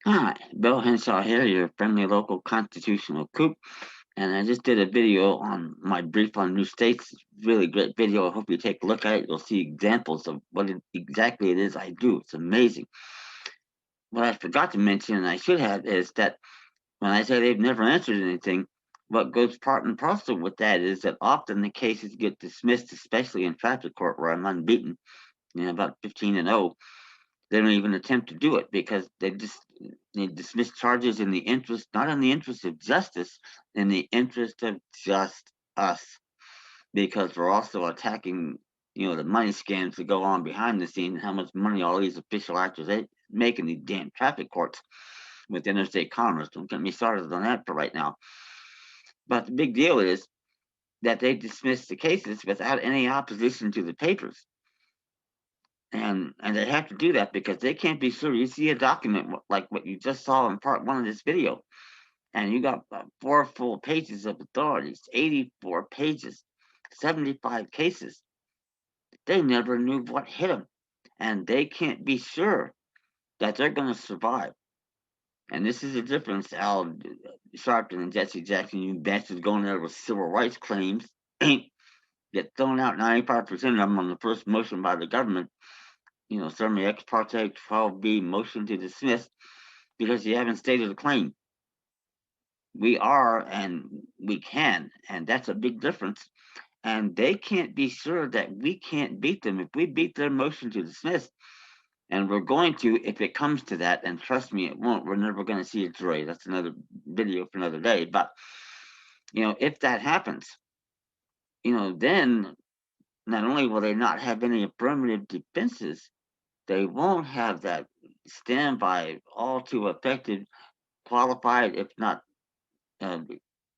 Hi, Bill Henshaw here, your friendly local constitutional coop. And I just did a video on my brief on new states. Really great video. I hope you take a look at it. You'll see examples of exactly it is I do. It's amazing. What I forgot to mention, and I should have, is that when I say they've never answered anything, what goes part and parcel with that is that often the cases get dismissed, especially in traffic court where I'm unbeaten, about 15-0. They don't even attempt to do it because they dismiss charges in the interest, not in the interest of justice, in the interest of just us, because we're also attacking, the money scams that go on behind the scenes, how much money all these official actors they make in these damn traffic courts with interstate commerce. Don't get me started on that for right now. But the big deal is that they dismiss the cases without any opposition to the papers. And they have to do that because they can't be sure. You see a document like what you just saw in part one of this video, and you got 4 full pages of authorities, 84 pages, 75 cases. They never knew what hit them, and they can't be sure that they're going to survive. And this is the difference, Al Sharpton and Jesse Jackson, you bastards going there with civil rights claims, get thrown out 95% of them on the first motion by the government, certainly ex parte 12B motion to dismiss because you haven't stated a claim. We are and we can, and that's a big difference. And they can't be sure that we can't beat them. If we beat their motion to dismiss, and we're going to, if it comes to that, and trust me, it won't, we're never going to see a jury. That's another video for another day. But, if that happens, then not only will they not have any affirmative defenses, they won't have that standby, all too effective, qualified, if not uh,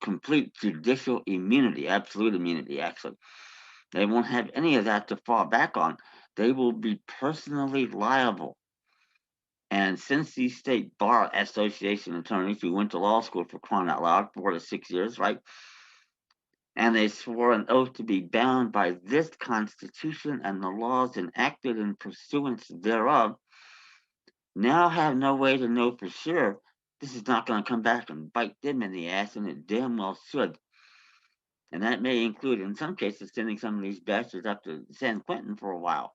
complete judicial immunity, absolute immunity, actually. They won't have any of that to fall back on. They will be personally liable. And since these state bar association attorneys who went to law school for crying out loud, 4 to 6 years, right? And they swore an oath to be bound by this Constitution and the laws enacted in pursuance thereof, now have no way to know for sure this is not going to come back and bite them in the ass, and it damn well should. And that may include, in some cases, sending some of these bastards up to San Quentin for a while.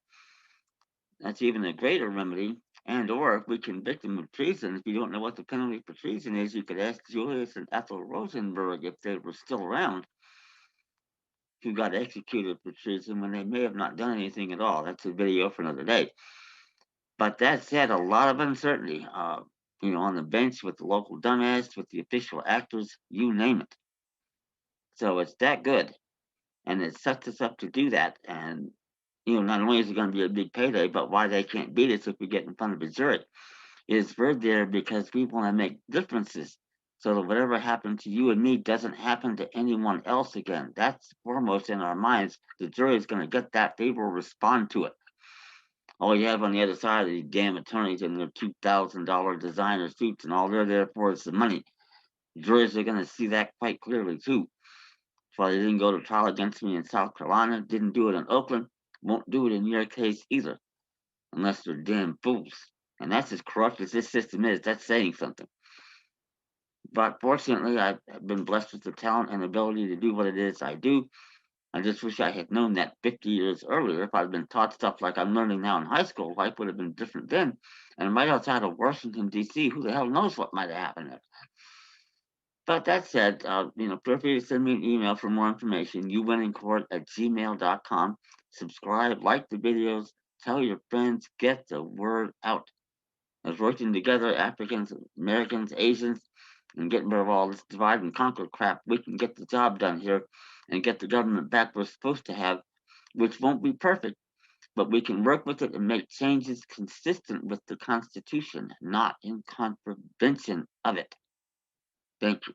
That's even a greater remedy. And or if we convict them of treason, if you don't know what the penalty for treason is, you could ask Julius and Ethel Rosenberg if they were still around, who got executed for treason when they may have not done anything at all. That's a video for another day. But that said, a lot of uncertainty, on the bench with the local dumbass, with the official actors, you name it. So it's that good. And it sets us up to do that. And, not only is it going to be a big payday, but why they can't beat us if we get in front of a jury is we're there because we want to make differences so that whatever happened to you and me doesn't happen to anyone else again. That's foremost in our minds. The jury is going to get that. They will respond to it. All you have on the other side of these damn attorneys in their $2,000 designer suits, and all they're there for is the money. Juries are going to see that quite clearly, too. That's why they didn't go to trial against me in South Carolina, didn't do it in Oakland, won't do it in your case either, unless they're damn fools. And that's as corrupt as this system is. That's saying something. But fortunately, I've been blessed with the talent and ability to do what it is I do. I just wish I had known that 50 years earlier. If I'd been taught stuff like I'm learning now in high school, life would have been different then. And right outside of Washington, D.C., who the hell knows what might have happened there. But that said, feel free to send me an email for more information. youwinnincourt@gmail.com. Subscribe, like the videos, tell your friends, get the word out. As working together, Africans, Americans, Asians, and getting rid of all this divide and conquer crap, we can get the job done here and get the government back we're supposed to have, which won't be perfect, but we can work with it and make changes consistent with the Constitution, not in contravention of it. Thank you.